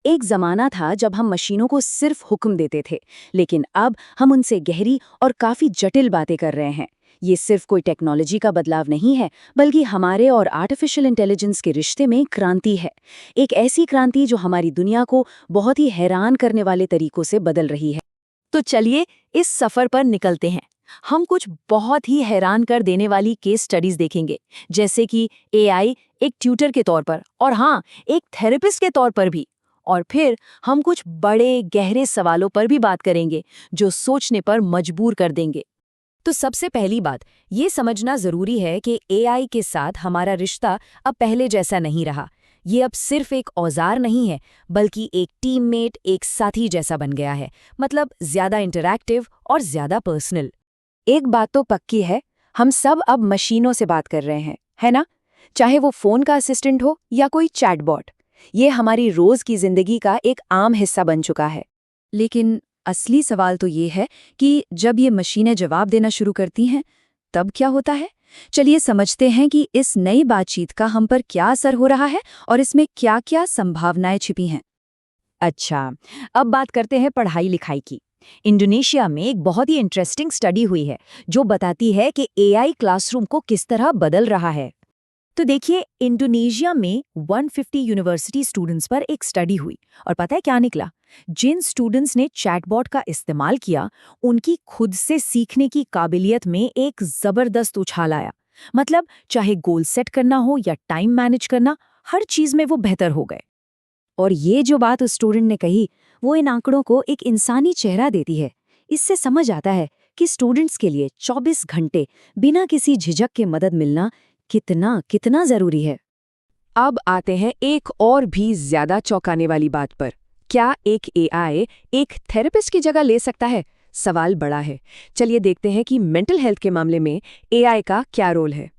एक जमाना था जब हम मशीनों को सिर्फ हुक्म देते थे, लेकिन अब हम उनसे गहरी और काफी जटिल बातें कर रहे हैं। ये सिर्फ कोई टेक्नोलॉजी का बदलाव नहीं है, बल्कि हमारे और आर्टिफिशियल इंटेलिजेंस के रिश्ते में क्रांति है। एक ऐसी क्रांति जो हमारी दुनिया को बहुत ही हैरान करने वाले तरीकों से बदल रही है। तो चलिए इस सफर पर निकलते हैं। हम कुछ बहुत ही हैरान कर देने वाली केस स्टडीज देखेंगे, जैसे कि एआई एक ट्यूटर के तौर पर और हाँ, एक थेरेपिस्ट के तौर पर भी। और फिर हम कुछ बड़े गहरे सवालों पर भी बात करेंगे जो सोचने पर मजबूर कर देंगे। तो सबसे पहली बात ये समझना जरूरी है कि एआई के साथ हमारा रिश्ता अब पहले जैसा नहीं रहा। ये अब सिर्फ एक औजार नहीं है, बल्कि एक टीममेट, एक साथी जैसा बन गया है। मतलब ज्यादा इंटरैक्टिव और ज्यादा पर्सनल। एक बात तो पक्की है, हम सब अब मशीनों से बात कर रहे हैं, है ना? चाहे वो फोन का असिस्टेंट हो या कोई चैटबॉट, ये हमारी रोज की जिंदगी का एक आम हिस्सा बन चुका है। लेकिन असली सवाल तो ये है कि जब ये मशीनें जवाब देना शुरू करती हैं, तब क्या होता है? चलिए समझते हैं कि इस नई बातचीत का हम पर क्या असर हो रहा है और इसमें क्या-क्या संभावनाएं छिपी हैं। अच्छा, अब बात करते हैं पढ़ाई लिखाई की। इंडोनेशिया में एक बहुत ही इंटरेस्टिंग स्टडी हुई है जो बताती है कि एआई क्लासरूम को किस तरह बदल रहा है। तो देखिए, इंडोनेशिया में 150 यूनिवर्सिटी स्टूडेंट्स पर एक स्टडी हुई और पता है क्या निकला? जिन स्टूडेंट्स ने चैटबॉट का इस्तेमाल किया, उनकी खुद से सीखने की काबिलियत में एक जबरदस्त उछाल आया। मतलब चाहे गोल सेट करना हो या टाइम मैनेज करना, हर चीज में वो बेहतर हो गए। और ये जो बात उस स्टूडेंट ने कही, वो इन आंकड़ों को एक इंसानी चेहरा देती है। इससे समझ आता है कि स्टूडेंट्स के लिए 24 घंटे बिना किसी झिझक के मदद मिलना कितना कितना जरूरी है। अब आते हैं एक और भी ज्यादा चौंकाने वाली बात पर। क्या एक एआई एक थेरेपिस्ट की जगह ले सकता है? सवाल बड़ा है। चलिए देखते हैं कि मेंटल हेल्थ के मामले में एआई का क्या रोल है।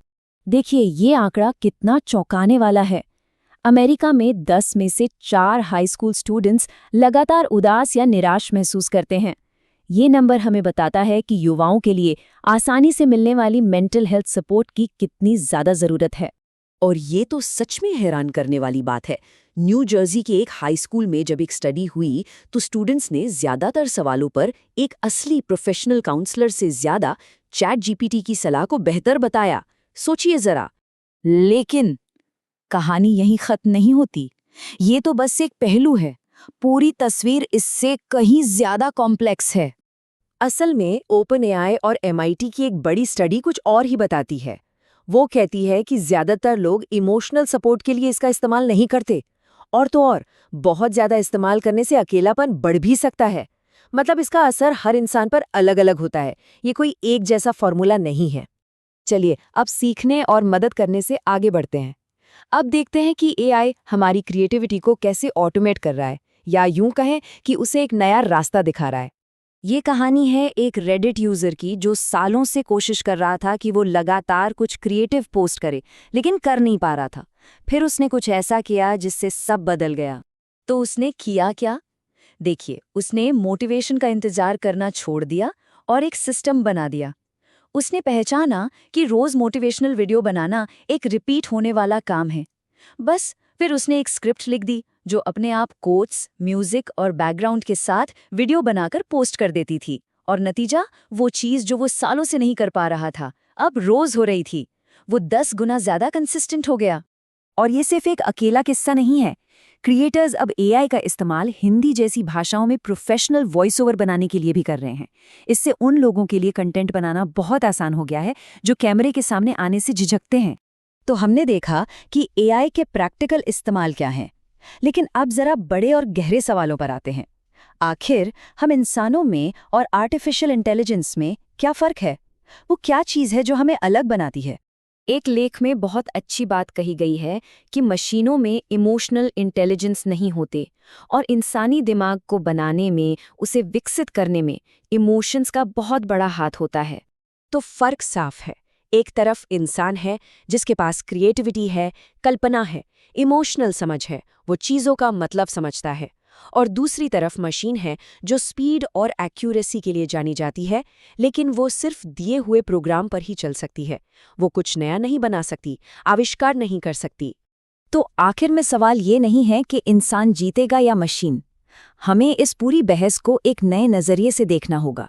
देखिए, ये आंकड़ा कितना चौंकाने वाला है। अमेरिका में 10 में से 4 हाई स्कूल स्टूडेंट्स लगातार उदास या निराश महसूस करते हैं। ये नंबर हमें बताता है कि युवाओं के लिए आसानी से मिलने वाली मेंटल हेल्थ सपोर्ट की कितनी ज़्यादा ज़रूरत है। और ये तो सच में हैरान करने वाली बात है। न्यू जर्सी के एक हाई स्कूल में जब एक स्टडी हुई, तो स्टूडेंट्स ने ज्यादातर सवालों पर एक असली प्रोफेशनल काउंसलर से ज्यादा चैट जीपीटी की सलाह को बेहतर बताया। सोचिए जरा। लेकिन कहानी यहीं खत्म नहीं होती। ये तो बस एक पहलू है। पूरी तस्वीर इससे कहीं ज़्यादा कॉम्प्लेक्स है। असल में ओपन एआई और एमआईटी की एक बड़ी स्टडी कुछ और ही बताती है। वो कहती है कि ज्यादातर लोग इमोशनल सपोर्ट के लिए इसका इस्तेमाल नहीं करते, और तो और बहुत ज्यादा इस्तेमाल करने से अकेलापन बढ़ भी सकता है। मतलब इसका असर हर इंसान पर अलग-अलग होता है। ये कोई एक जैसा फॉर्मूला नहीं है। चलिए अब सीखने और मदद करने से आगे बढ़ते हैं। अब देखते हैं कि एआई हमारी क्रिएटिविटी को कैसे ऑटोमेट कर रहा है, या यूं कहें कि उसे एक नया रास्ता दिखा रहा है। ये कहानी है एक रेडिट यूजर की जो सालों से कोशिश कर रहा था कि वो लगातार कुछ क्रिएटिव पोस्ट करे, लेकिन कर नहीं पा रहा था। फिर उसने कुछ ऐसा किया जिससे सब बदल गया। तो उसने किया क्या? देखिए, उसने मोटिवेशन का इंतजार करना छोड़ दिया और एक सिस्टम बना दिया। उसने पहचाना कि रोज मोटिवेशनल वीडियो बनाना एक रिपीट होने वाला काम है। बस फिर उसने एक स्क्रिप्ट लिख दी जो अपने आप कोट्स, म्यूजिक और बैकग्राउंड के साथ वीडियो बनाकर पोस्ट कर देती थी। और नतीजा, वो चीज जो वो सालों से नहीं कर पा रहा था, अब रोज हो रही थी। वो 10 गुना ज्यादा कंसिस्टेंट हो गया। और ये सिर्फ एक अकेला किस्सा नहीं है। क्रिएटर्स अब एआई का इस्तेमाल हिंदी जैसी भाषाओं में प्रोफेशनल वॉइस ओवर बनाने के लिए भी कर रहे हैं। इससे उन लोगों के लिए कंटेंट बनाना बहुत आसान हो गया है जो कैमरे के सामने आने से झिझकते हैं। तो हमने देखा कि एआई के प्रैक्टिकल इस्तेमाल क्या हैं। लेकिन अब जरा बड़े और गहरे सवालों पर आते हैं। आखिर हम इंसानों में और आर्टिफिशियल इंटेलिजेंस में क्या फ़र्क है? वो क्या चीज़ है जो हमें अलग बनाती है? एक लेख में बहुत अच्छी बात कही गई है कि मशीनों में इमोशनल इंटेलिजेंस नहीं होते और इंसानी दिमाग को बनाने में, उसे विकसित करने में इमोशंस का बहुत बड़ा हाथ होता है। तो फ़र्क साफ है। एक तरफ इंसान है जिसके पास क्रिएटिविटी है, कल्पना है, इमोशनल समझ है, वो चीज़ों का मतलब समझता है। और दूसरी तरफ मशीन है जो स्पीड और एक्यूरेसी के लिए जानी जाती है, लेकिन वो सिर्फ दिए हुए प्रोग्राम पर ही चल सकती है। वो कुछ नया नहीं बना सकती, आविष्कार नहीं कर सकती। तो आखिर में सवाल ये नहीं है कि इंसान जीतेगा या मशीन। हमें इस पूरी बहस को एक नए नजरिए से देखना होगा।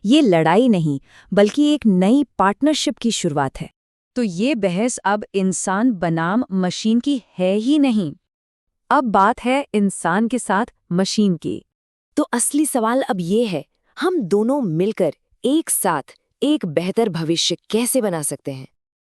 ये लड़ाई नहीं, बल्कि एक नई पार्टनरशिप की शुरुआत है। तो ये बहस अब इंसान बनाम मशीन की है ही नहीं, अब बात है इंसान के साथ मशीन की। तो असली सवाल अब ये है, हम दोनों मिलकर एक साथ एक बेहतर भविष्य कैसे बना सकते हैं?